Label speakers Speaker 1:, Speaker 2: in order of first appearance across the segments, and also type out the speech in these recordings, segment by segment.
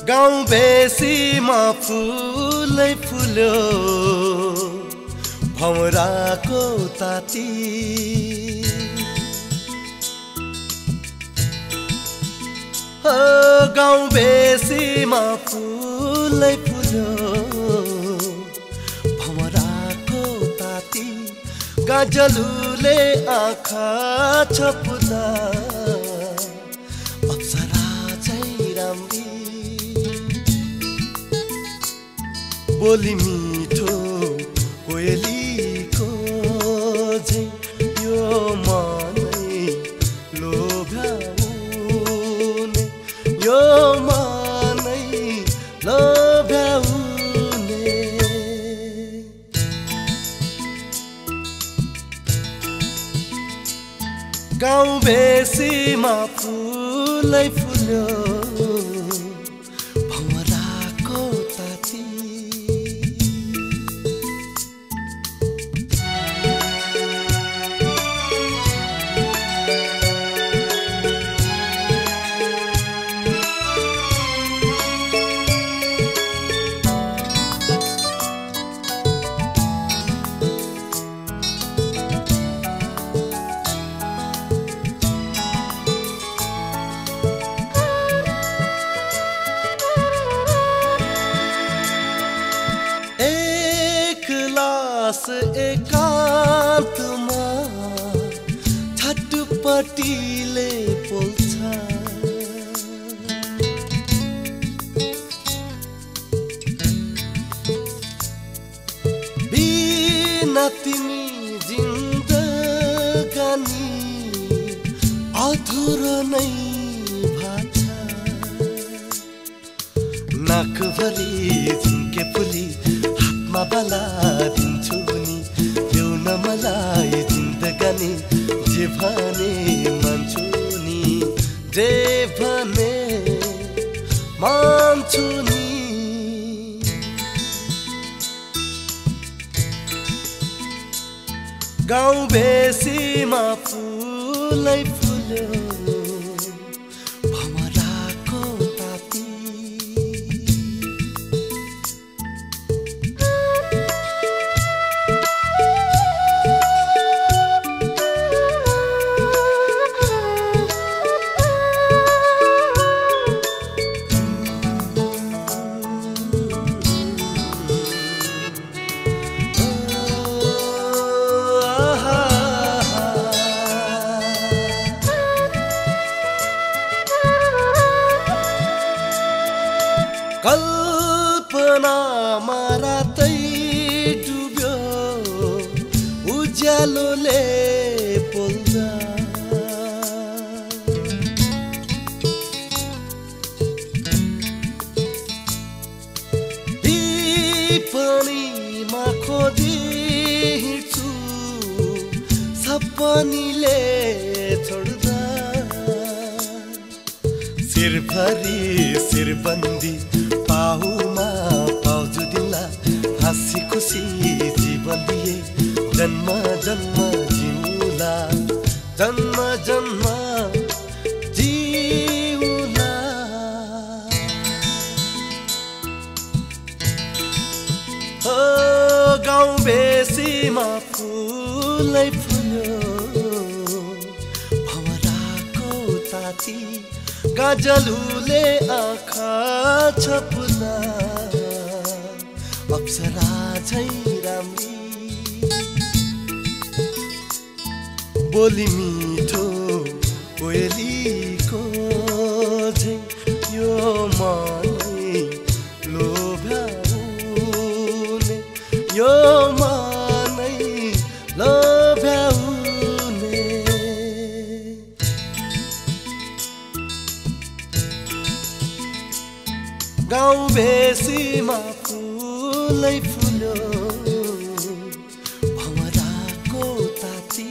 Speaker 1: गाउँ बेसीमा फुलै फुल्यो भौराको ताती गाउँ बेसीमा फुलै फुल्यो भौराको ताती गाजलुले आँखा छपुदा अप्सरा चाहिँ राम्री बोली मिठो कोयलीको झैं यो मनै लोभ्याउने यो मनै लोभ्याउने गाउँ बेसीमा फुलै फुल्यो भौराको ताती एकान्तमा छटपटीले पोल्छ बिना तिमी जिन्दगानी अधुरो नै भाछ नाकभरि झुम्के फुली हातमा बाला दिन्छु नि ल्याउन मलाई जिन्दगानी जे भने मान्छु नि जे भने मान्छु नि गाउँ बेसीमा फुलै फुल्यो भौराको ताती कल्पनामा रातै डुब्यो उज्यालोले पोल्दा दीपनीमा खोजी हिँड्छु सपनीले छोड्दा शिरभरि शिरबन्दी पाहुमा पाउजु दिला हाँसी खुसी जीवन दिए जन्म जन्म जिउला जन्म जन्म जिउला ओ गाउँ बेसीमा फुलै फुल्यो भौराको ताती गाजलुले आँखा छपुदा अप्सरा झैं राम्री बोली मिठो कोयलीको झैं यो मनै लोभ्याउने यो मनै लोभ्याउने गाउँ बेसीमा फुलै फुल्यो भौराको ताती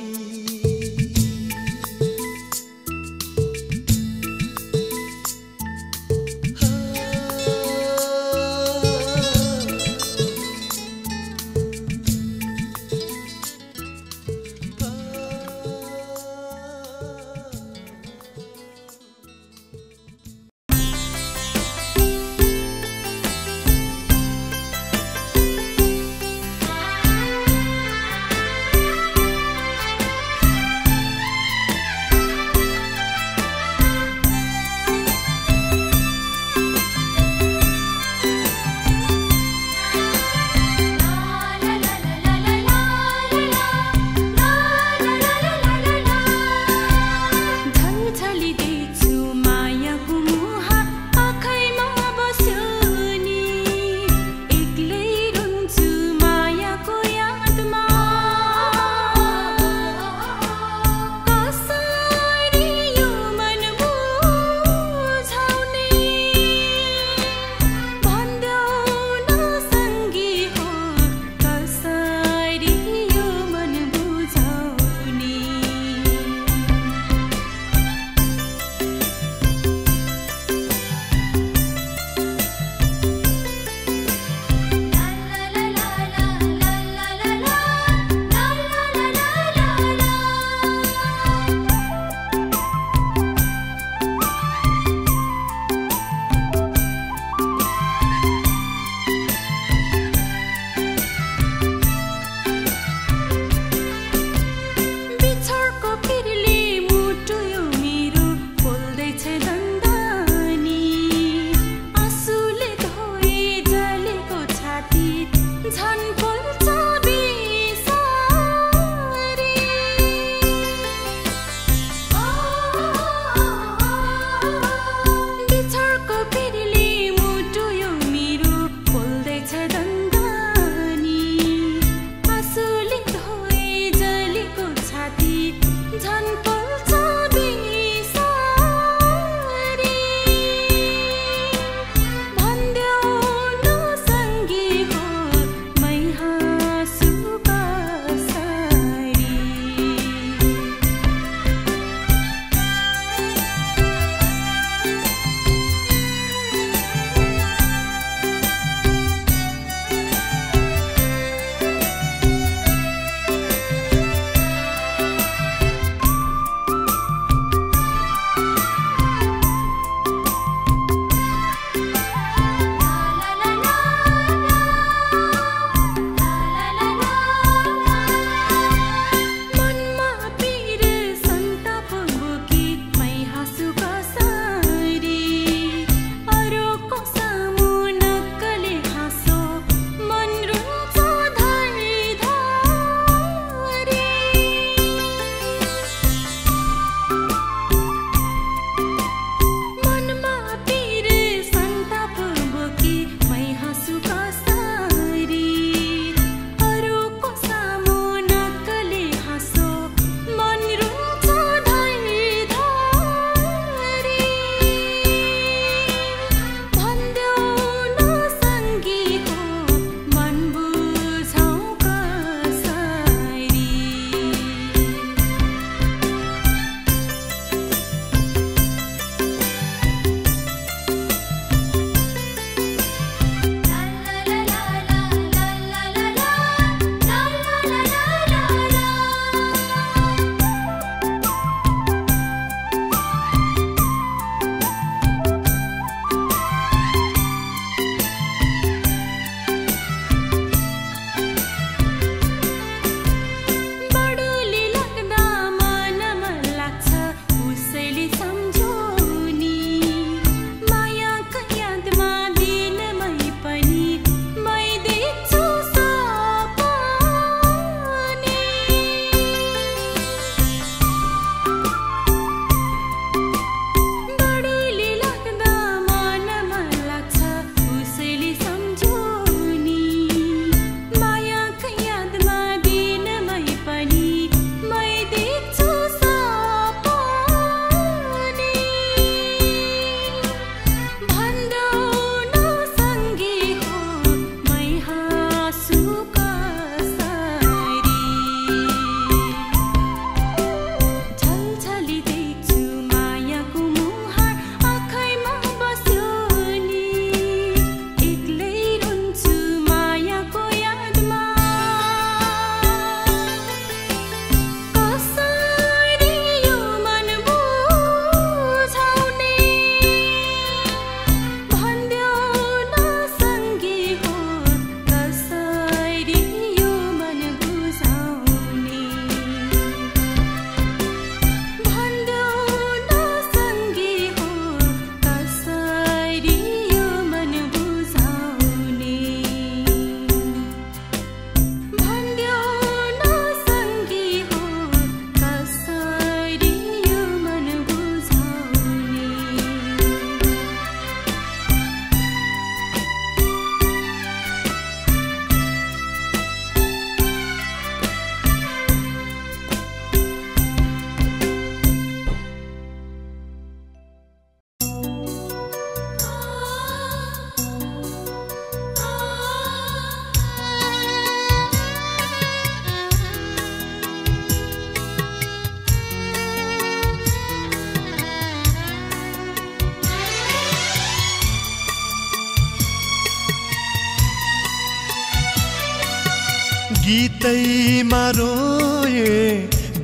Speaker 1: गीतैमा रोए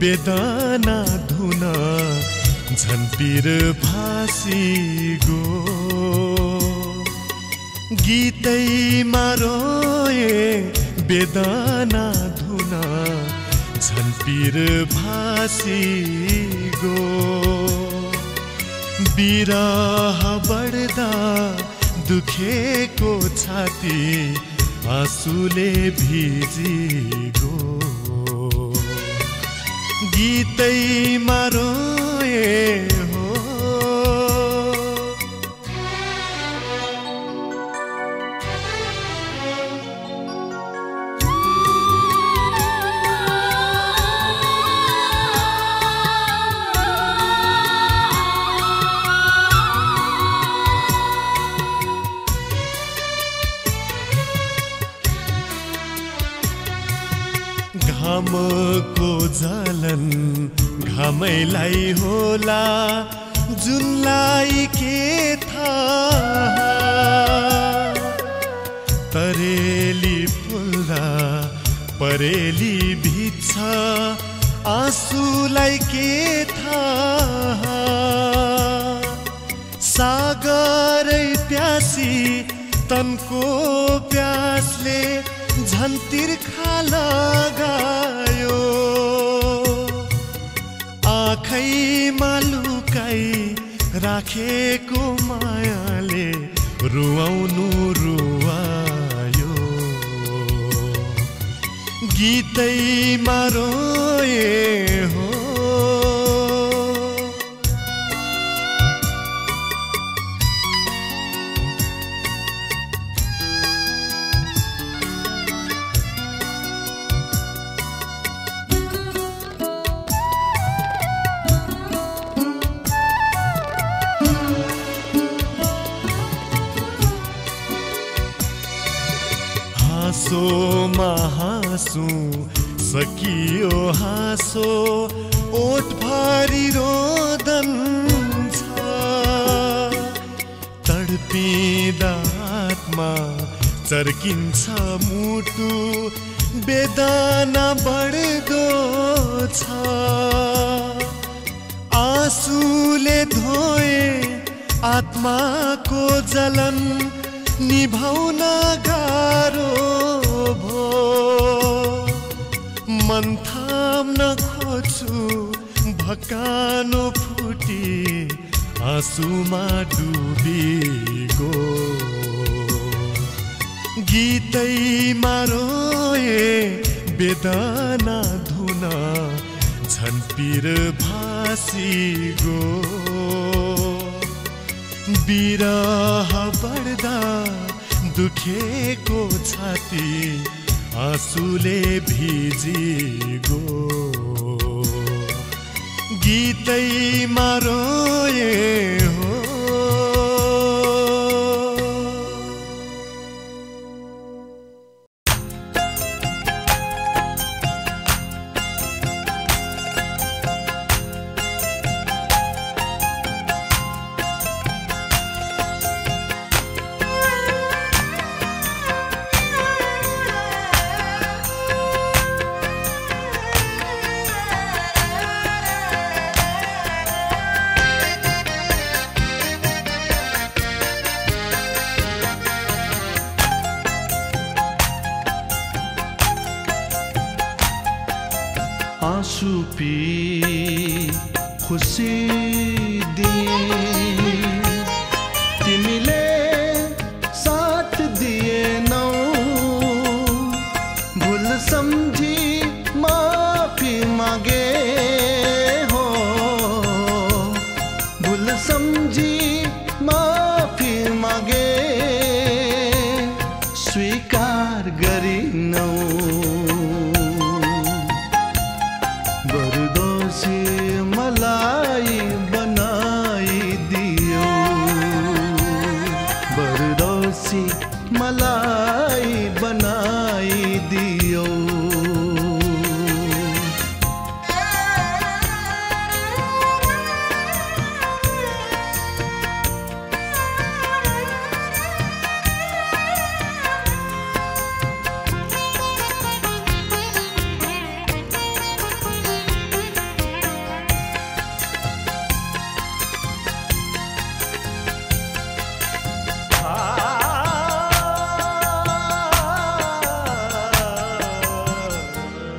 Speaker 1: बेदना धुन झन्पिर भासी गो गीतैमा रोए बेदना धुन झन्पिर भासी गो बिरह बढ्दा दुखेको छाती आँसुले भिजिगो गीतैमा रोए हो घामैलाई होला जुनलाई के थाहा तरेली फुल्दा परेली भिज्छ आँसुलाई के थाहा सागरै प्यासी तनको प्यासले झन् तिर्खा लगायो आँखैमा लुकाई राखेको मायाले रुवाउनु रुवायो गीतैमा रोए हो हाँसोमा हाँसु सकियो हाँसो ओठभरि रोदन छ तडपिँदा आत्मा चर्किन्छ मुटु वेदना बढ्दो छ आँसुले धोए आत्माको जलन निभाउन गाह्रो भो मन थाम्न खोज्छु भकानो फुटी आँसुमा डुबिगो गीतैमा रोए वेदना धुन झन् पिर भासिगो बिरह बढ्दा दुखेको छाती आँसुले भिजिगो गीतैमा रोए हो
Speaker 2: आँसु पी खुसी दिए तिमीले साथ दिएनौ भुल सम्झी माफी मागे हो भुल सम्झी माफी मागे स्वीकार गरिनौ मलाई बनाइदियो बरदोसी मलाई बनाइदियो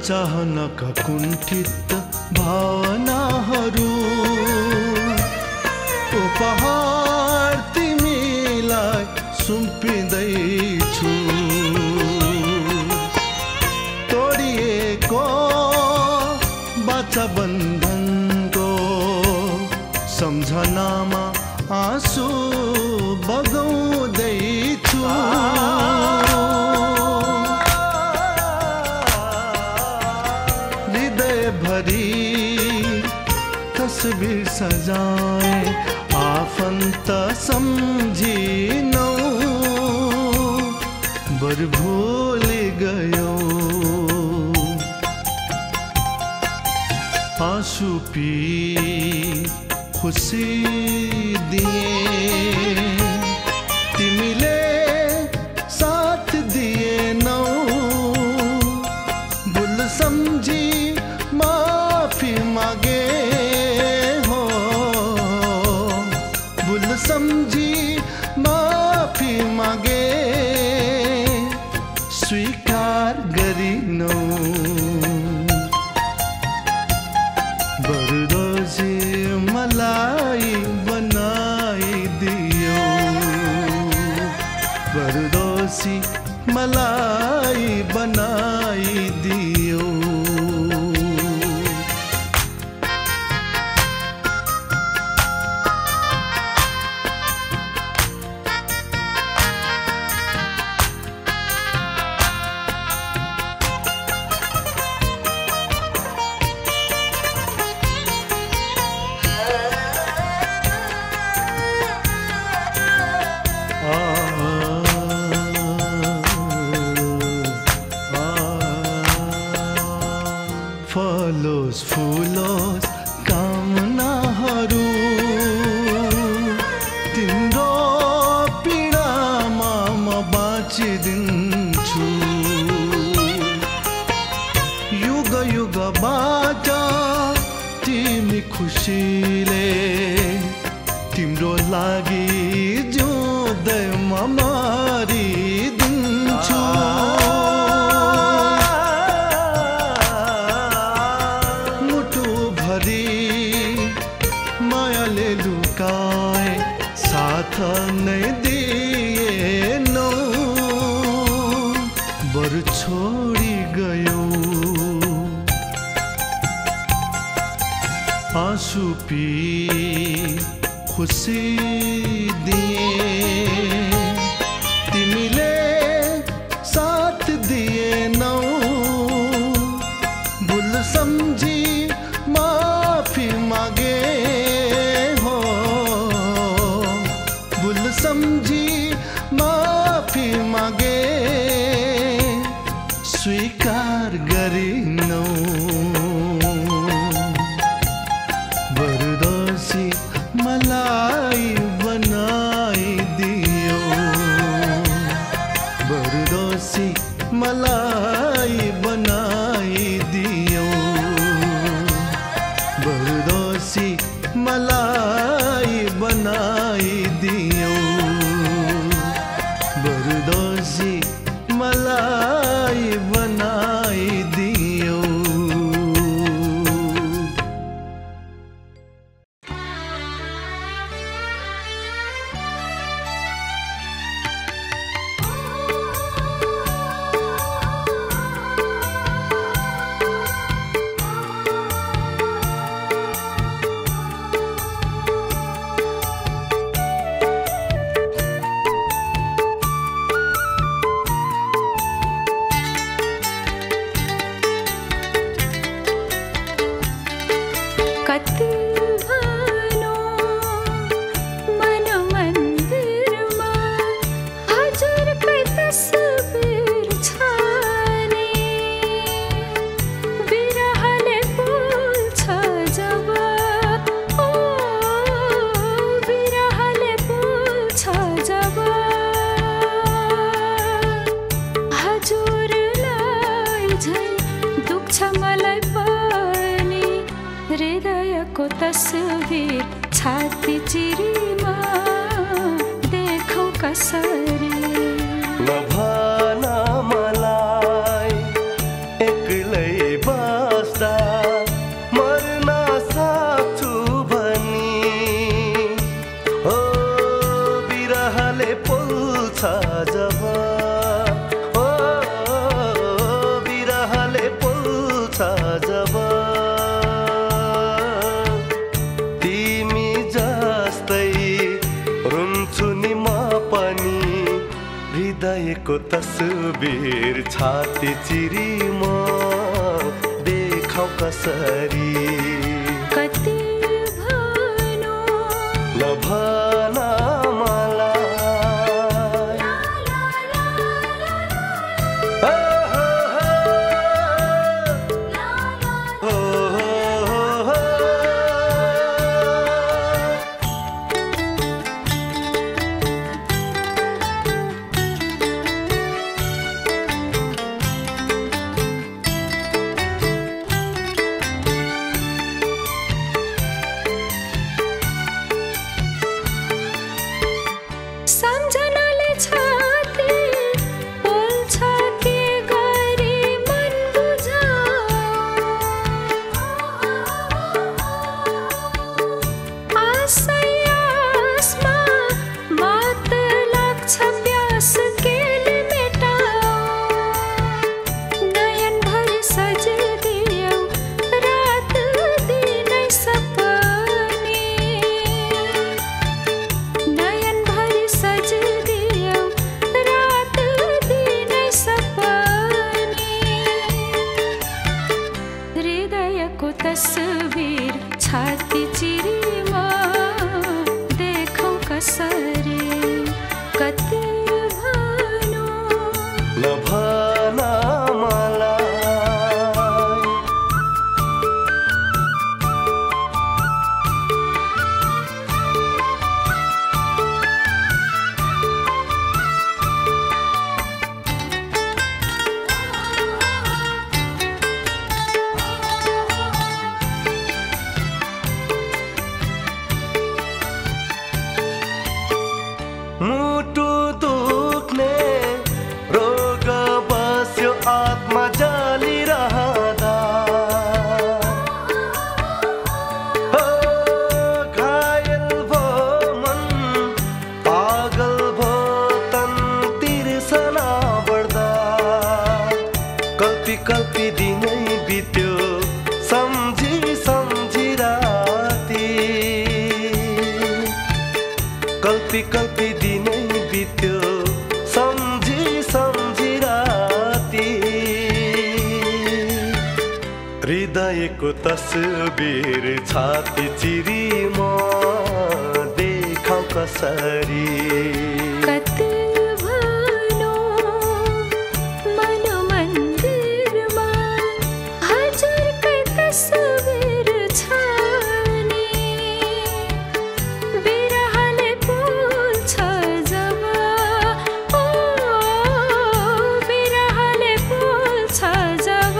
Speaker 2: चाहनका कुण्ठित भावनाहरू उपहार तिमीलाई सुम्पिँदैछु तोडिएको बाचा बन्धनको सम्झनामा आँसु बगाउँदैछु तस्बिर सजाए आफन्त सम्झिनौ बर भुलि गयो आँसु पी खुसी दिए तिमीले साथ दिएनौ भुल सम्झी माफी मागे हो भुल सम्झी माफी मागे स्वीकार गरिनौ बरदोसी मलाई बनाइदियो बरदोसी मलाई बनाइदियो फलोस् फुलोस् कामनाहरू तिम्रो पीडामा म बाँचिदिन्छु युग युगबाट तिमी खुसीले तिम्रो लागि जिउँदै म मरिदिन्छु साथ नै दिएनौ बरु छोडी गयो आँसु पी खुसी दिए तिमीले साथ दिएनौ भुल सम्झी माफी मागे सम्झी माफी मागे स्वीकार गरिनौ बरदोसी मलाई बनाइदियो बरदोसी मलाई बनाइदियो बरदोसी मलाई बनाइदियो बरदोसी मलाई बनाइदियो
Speaker 3: हृदयको तस्बिर छाती चिरीमा देखौ कसरी
Speaker 4: नभन मलाई एक्लै बस्दा मर्न सक्छु भनी हो बिरहले पोल्छ जब हो बिरहले पोल्छ जब हृदयको तस्बिर छाती चिरीमा देखाउ कसरी
Speaker 3: कति भनो
Speaker 4: नभन मलाई हो
Speaker 3: छाती चिरीमा देखौँ कसरी कति भनौँ
Speaker 4: नभन मलाई मुटु दुख्ने रोग बस्यो आत्मा जलिरहँदा घायल भो मन पागल भो तन तिर्सना बढ्दा कल्पी कल्पी दिनै बित्यो सम्झी सम्झी राती कल्पी कल्पी दिनै बित्यो सम्झी सम्झी राती हृदयको तस्बिर छाती चिरीमा देखाउँ कसरी
Speaker 3: कति भनौँ मन मन्दिरमा हजुरकै तस्बिर छ नि बिरहले पोल्छ जब ओ बिरहले पोल्छ जब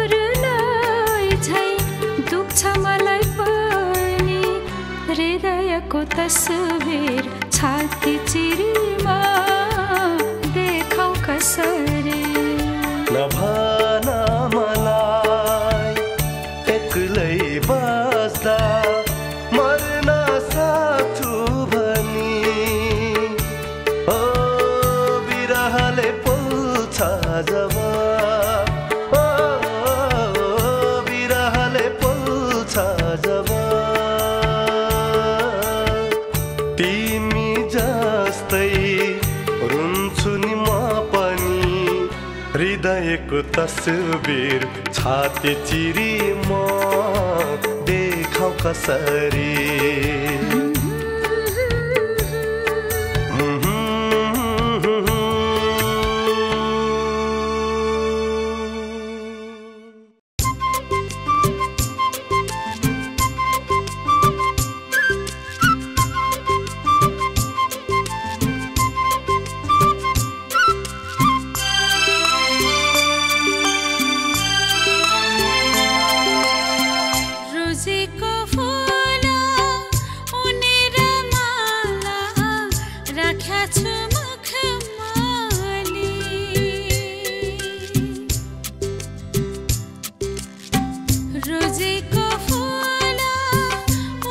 Speaker 3: हजुरलाई झै दुख्छ मलाई पनि हृदयको तस्बिर छाती चिरीमा देखाउँ कसरी
Speaker 4: नभन मलाई एक्लै बस्दा मर्न सक्छु भनी ओ बिरहले पोल्छ जब ओ बिरहले पोल्छ जब तिमी जस्तै रुन्छु नि म पनि हृदयको तस्बिर छाती चिरीमा देखाउँ कसरी
Speaker 3: रोजेको फुल उनेर माला राख्या छु मुखमाली रोजेको फुल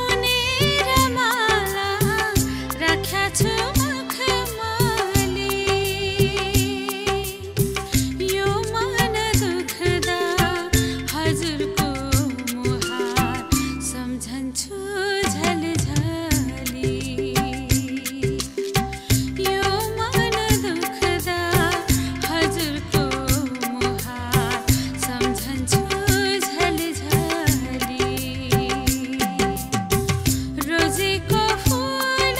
Speaker 3: उनेर माला राख्या छु मुखमाली यो मन दुख्दा हजुरको मुहार सम्झन्छु झलझली यो मन दुख्दा हजुरको मुहार सम्झन्छु झलझली रोजेको फुल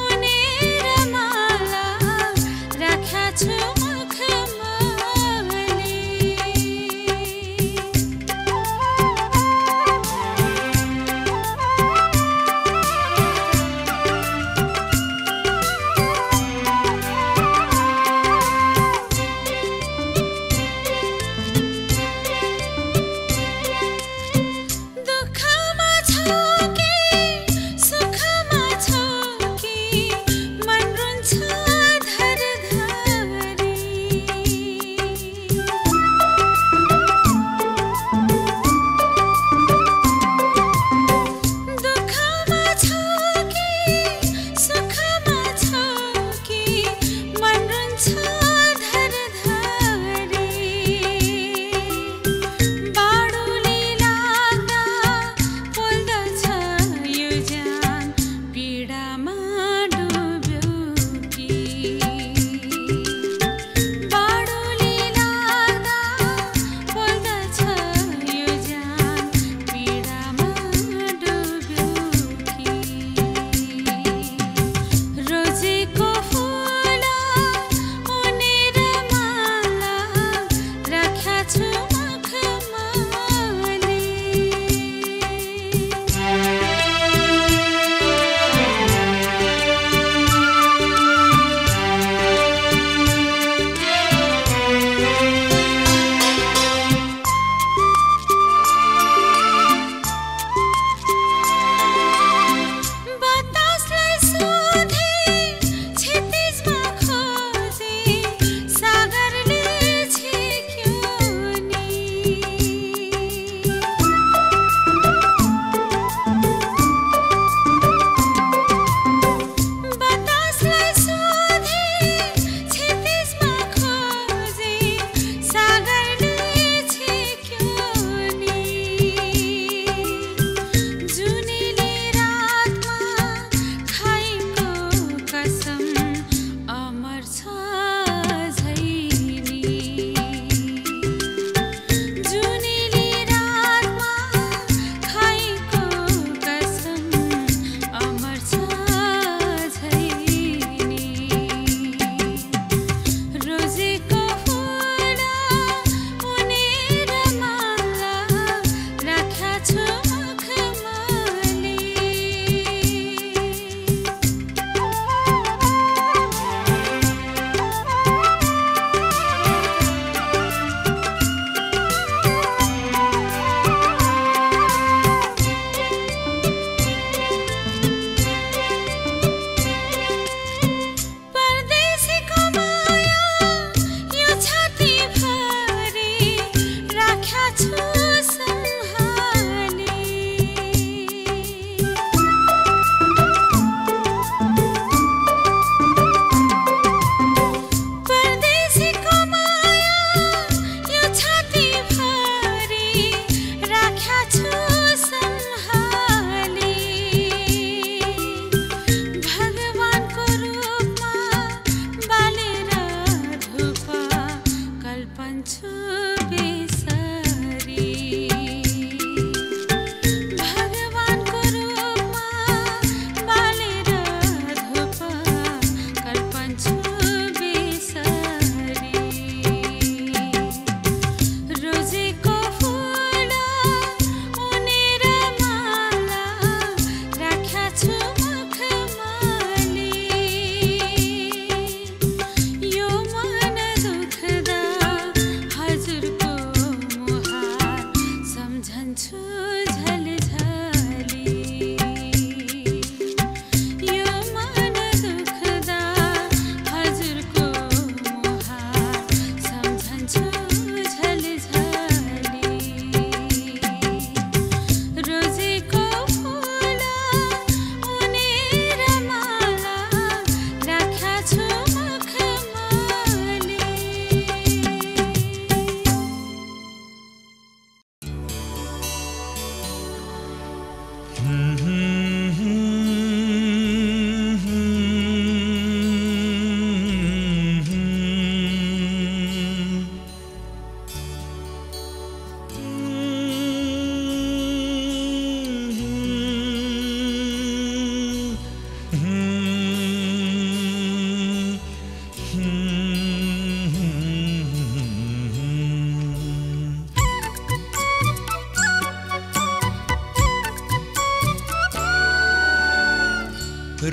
Speaker 3: उनेर माला राख्या छु मुखमाली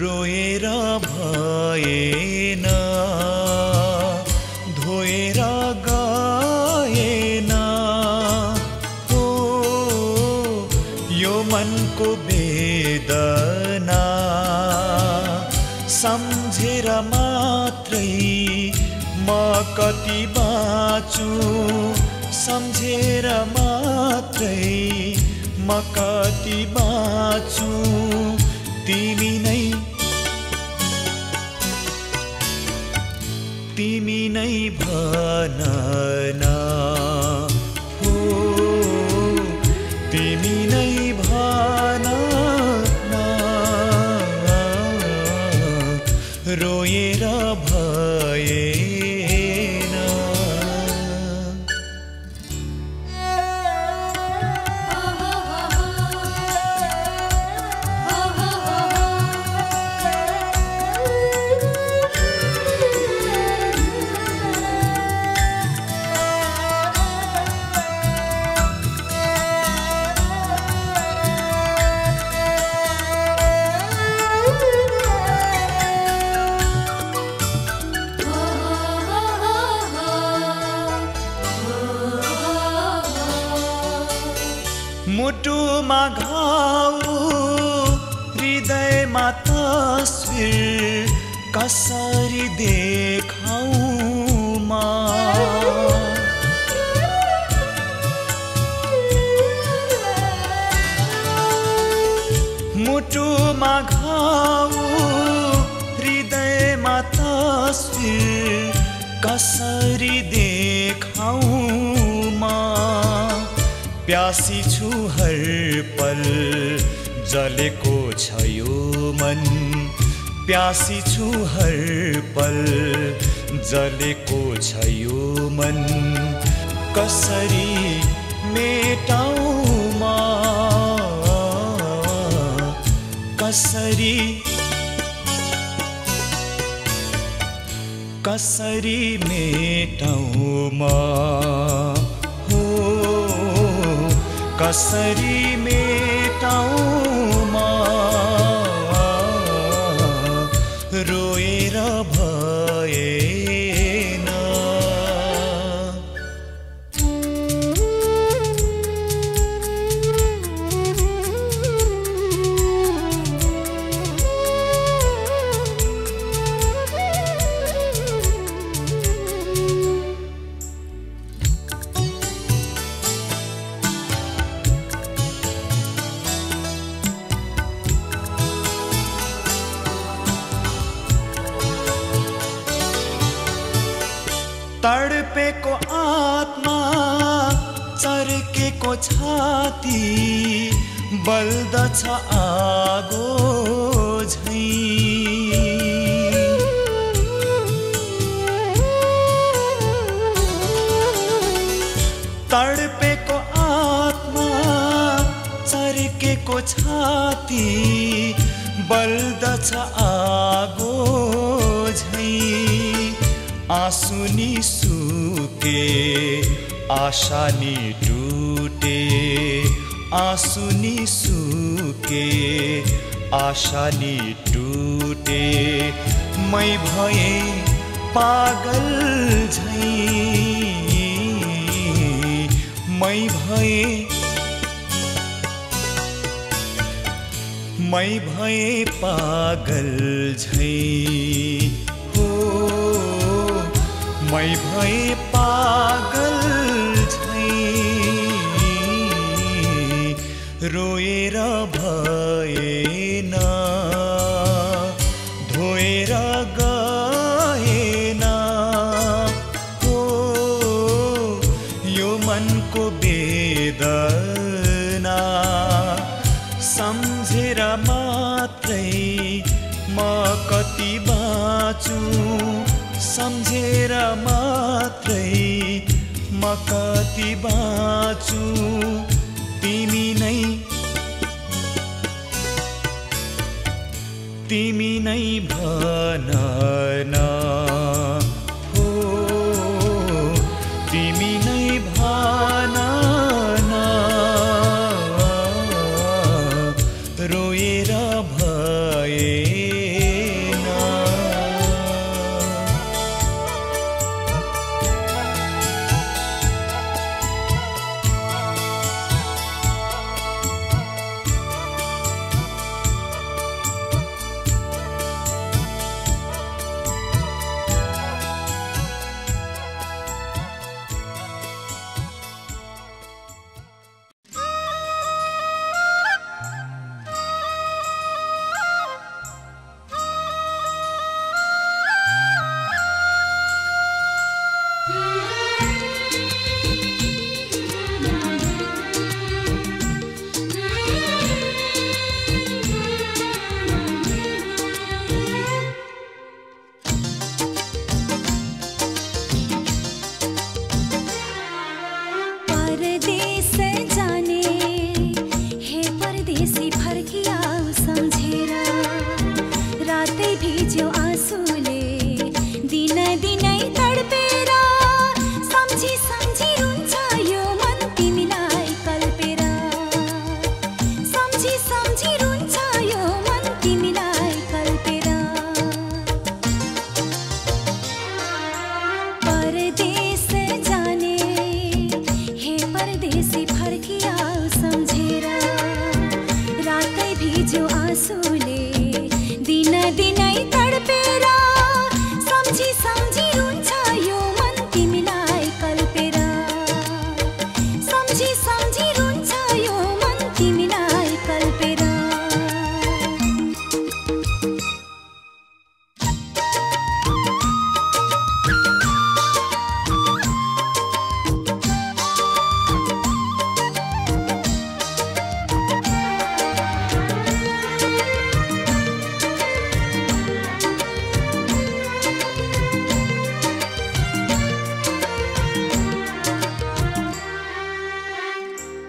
Speaker 1: रोएर भएन धोएर गएन हो यो मनको वेदना सम्झेर मात्रै म कति बाँचु सम्झेर मात्रै म कति बाँचु तिमी नै भन न हो तिमी नै भन न रोएर भएन मुटुमा घाउ हृदयमा तस्बिर कसरी देखाउँ म मुटुमा घाउ हृदयमा तस्बिर कसरी देखाउँ म प्यासी छु हर पल जलेको छ यो मन प्यासी छु हर पल जलेको छ यो मन कसरी मेटाउँ म कसरी मेटाउँ म कसरी मेटाउँ म रोएर भएन तडपेको आत्मा चर्केको छाती बल्दछ आगो झै। तडपेको आत्मा चर्केको छाती बल्दछ आगो झै। आँसु नि सुके आशा नि टुटे, आँसु नि सुके आशा नि टुटे। मै भए पागल झै, मै भए पागल झै हो। मै भए पागल झै, रोएर भएन धोएर गएन हो। यो मनको वेदना सम्झेर मात्रै म कति बाँचु, सम्झेर मात्रै म कति बाँचु। तिमी नै भन न हो, तिमी नै भन न रोएर भएन।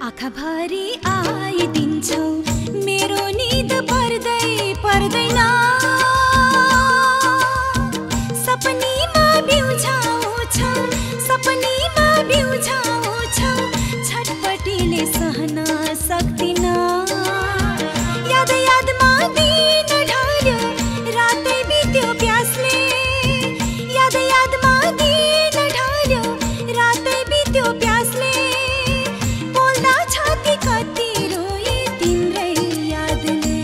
Speaker 3: आँखाभरि आइदिन्छौ मेरो निद पर्दैन, सपनीमा बिउझाउँछौ, सपनीमा बिउझाउँछौ, छटपटीले सहन सक्दिन। याद यादमा दिन ढल्यो, रातै बित्यो प्यासले, याद यादमा दिन ढल्यो, रातै बित्यो प्यासले। कति रोए तिम्रै यादले,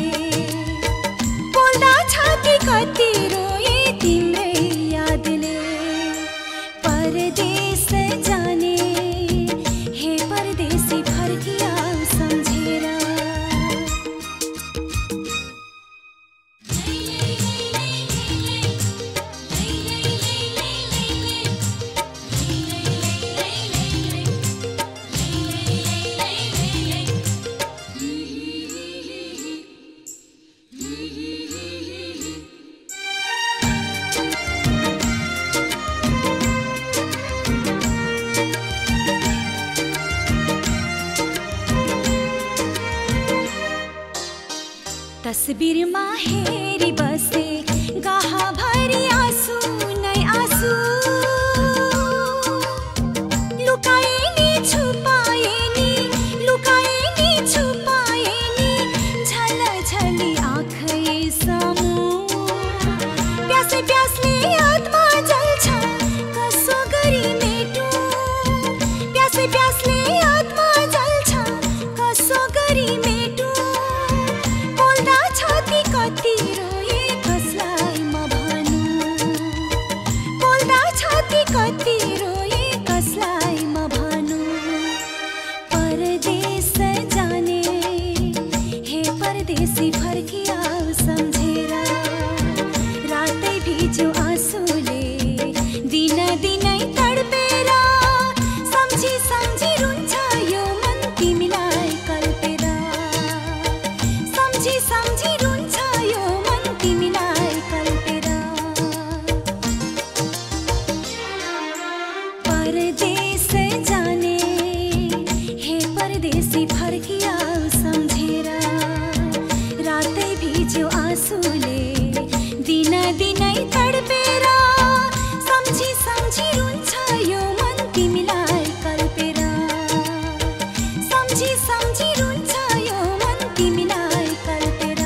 Speaker 3: बोल्दा छाती कति रोए तिम्रै यादले। परदेश जाने हे परदेशी फर्किया सम्झेर। तस्बिरमा हेरी बसे गाहा भरी आँसु नै आँसु लुकाए नि छुपाए नि लुकाए नि छुपाए नि झलझली आँखै सामु प्यासे प्यासले आत्मा जल्छ कसो गरी मेटु प्यासे प्यासले आत्मा जल्छ कसो गरी मेटु बोल्दा छाती कति रोए कसलाई म भनु बोल्दा छाती कति रोए कसलाई म भनु परदेश जाने हे परदेशी फर्किआऊ सम्झेर रातै भिज्यो आँसुले दिन दिनै तडपेर सम्झी सम्झी रुन्छ यो मन तिमीलाई कल्पेर सम्झी सम्झी रुन्छ यो मन तिमीलाई कल्पेर परदेश जाने हे परदेशी फर्किआऊ सम्झेर रातै भिज्यो आँसुले दिन दिनै तडपेर सम्झी सम्झी रुन्छ यो मन तिमीलाई कल्पेर सम्झी सम्झी रुन्छ यो मन तिमीलाई कल्पेर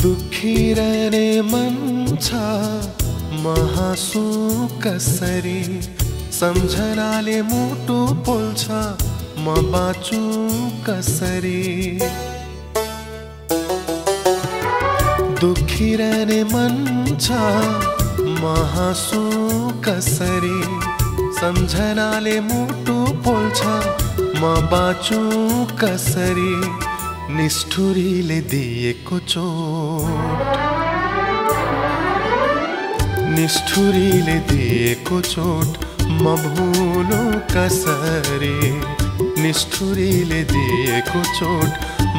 Speaker 2: दुखिरहने मन छ महासु कसरी सम्झनाले मुटु पोल्छ म बाँचु कसरी दुखिरहने मन छ महासु कसरी सम्झनाले मुटु पोल्छ म बाँचु कसरी निष्ठुरीले दिएको चोट निष्ठुरीले दिएको चोट म भुलु कसरी निष्ठुरीले दिएको चोट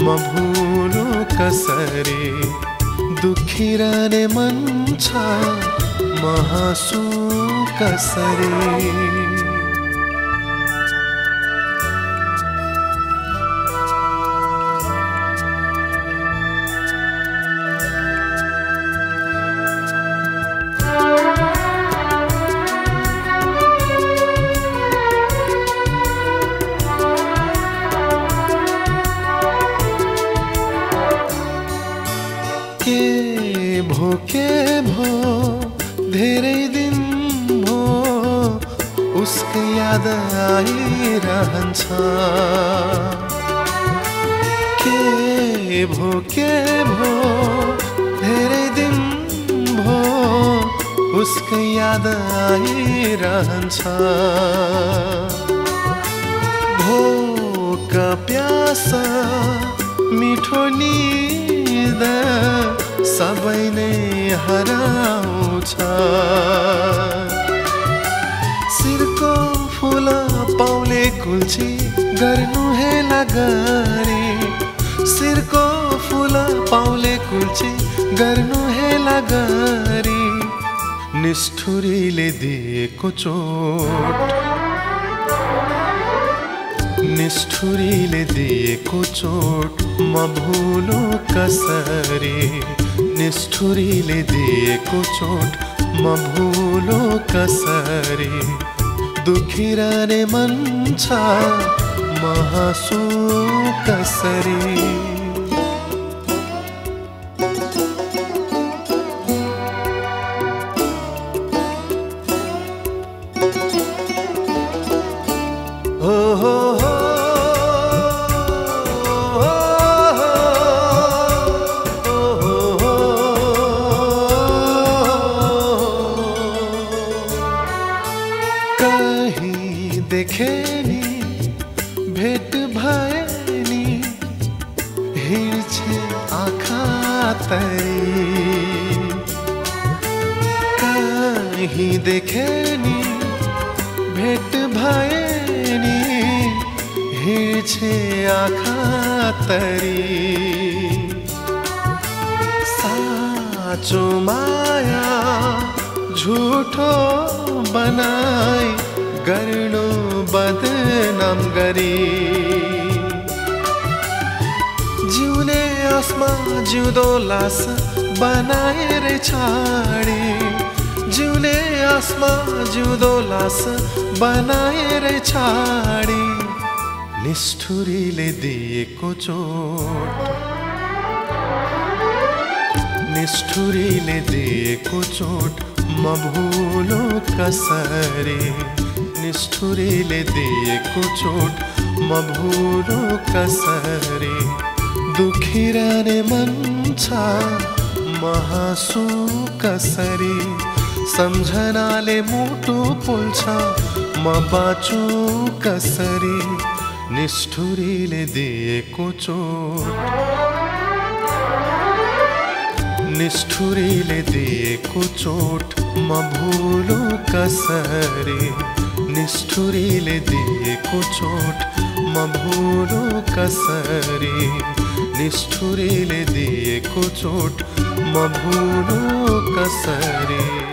Speaker 2: म भुलु कसरी दुखिरहने मन छ म हाँसु कसरी के भो धेरै दिन भो उसको याद आइरहन्छ के भो धेरै दिन भो उसको याद आइरहन्छ भोक प्यास मिठो निद सबै नै हराउँछ शिरको फुल पाउले कुल्ची गर्नु हेला गरे शिरको फुल पाउले कुल्ची गर्नु हेला गरे निष्ठुरीले दिएको चोट निष्ठुरीले दिएको चोट म भुलु कसरी निष्ठुरीले दिएको चोट म भुलु कसरी दुखिरहने मन छ म हाँसु कसरी कहीं देखे नि भेट भए नि हिँड्छे आँखा तरी साँचो माया झुठो बनाई गर्नु बदनाम गरी जिउने आसमा जिउँदो लास बनाएर छाडे जिउने आसमा जिउँदो लास बनाएर छाडे निष्ठुरीले दिएको चोट निष्ठुरीले दिएको चोट म भुलो कसरी निष्ठुरीले दिएको चोट म भुलो कसरी दुखिरहने मन छ म हाँसु कसरी सम्झनाले मुटु पोल्छ म बाँचु कसरी निष्ठुरीले दिएको चोट निष्ठुरीले दिएको चोट म भुलो कसरी निष्ठुरीले दिएको चोट म भुलो कसरी निष्ठुरीले दिएको चोट म भुलो कसरी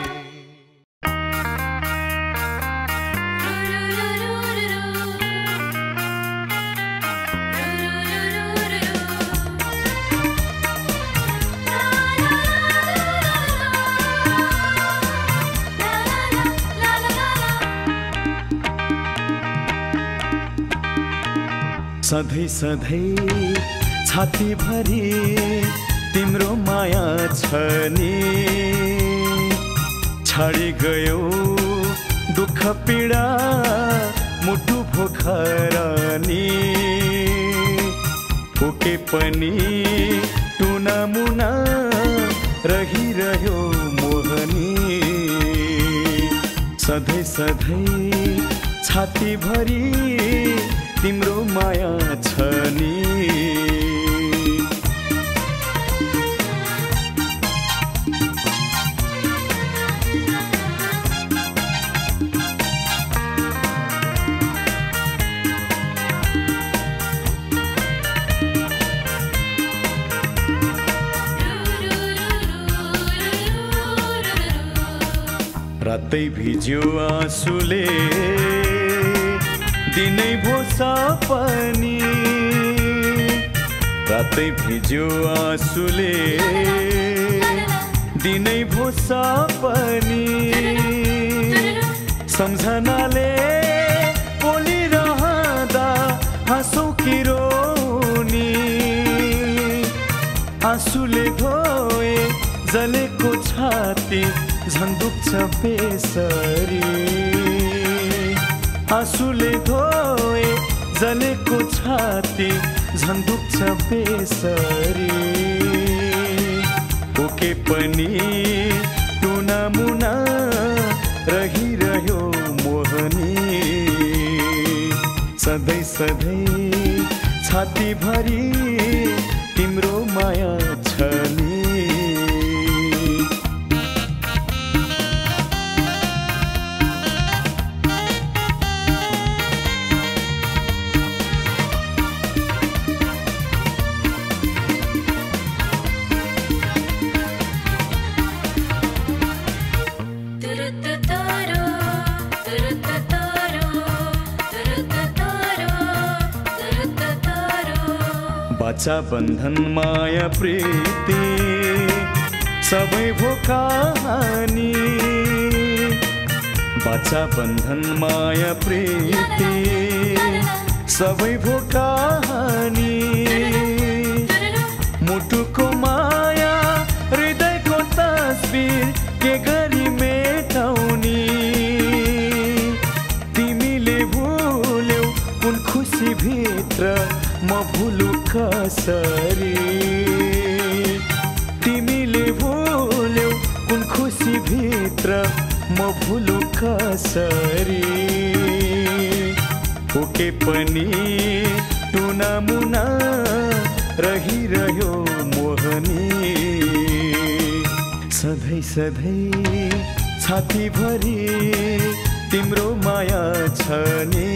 Speaker 1: सधैँ सधैँ छाती भरी तिम्रो माया छ नि छाडी गयो दुःख पीडा मुटु भोखर नि ओके पनि टुना मुना रहिरह्यो मोहनी सधैँ सधैँ छाती भरी तिम्रो माया छ नि रातै भिज्यो आँसुले दिनै भो सपनी रातै भिज्यो आँसुले दिनै भो सपनी सम्झनाले बोलिरहँदा हाँसौ कि रोनी आँसुले धोए जलेको छाती झन् दुख्छ बेसरी आँसुले धोए जलेको छाती झन् दुख्छ बेसरी ओके पनि टुना मुना रहिरह्यो मोहनी सधैँ सधैँ छाती भरी तिम्रो माया छ नि बाचा बन्धन माया प्रीति सबै भो कहानी बाचा बन्धन माया प्रीति सबै भो कहानी मुटुको माया हृदयको तस्बिर के गरी मेटाउने तिमीले भुल्यौ कुन खुसी भित्र म भुलु कसरी तिमीले भुल्यौ कुन खुसी भित्र म भुलु कसरी ओके पनि टुना मुना रहिरह्यो मोहनी सधैँ सधैँ छातीभरि तिम्रो माया छ नि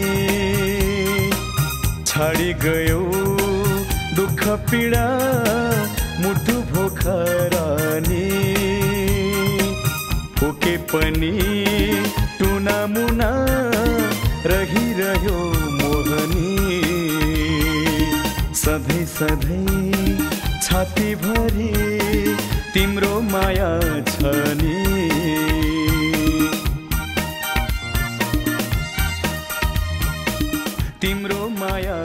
Speaker 1: छाडी गयो दुःख पीडा मुटु भोखरा नि फुके पनि टुना मुना रहिरह्यो मोहनी सधैँ सधैँ छातीभरि तिम्रो माया छ नि तिम्रो माया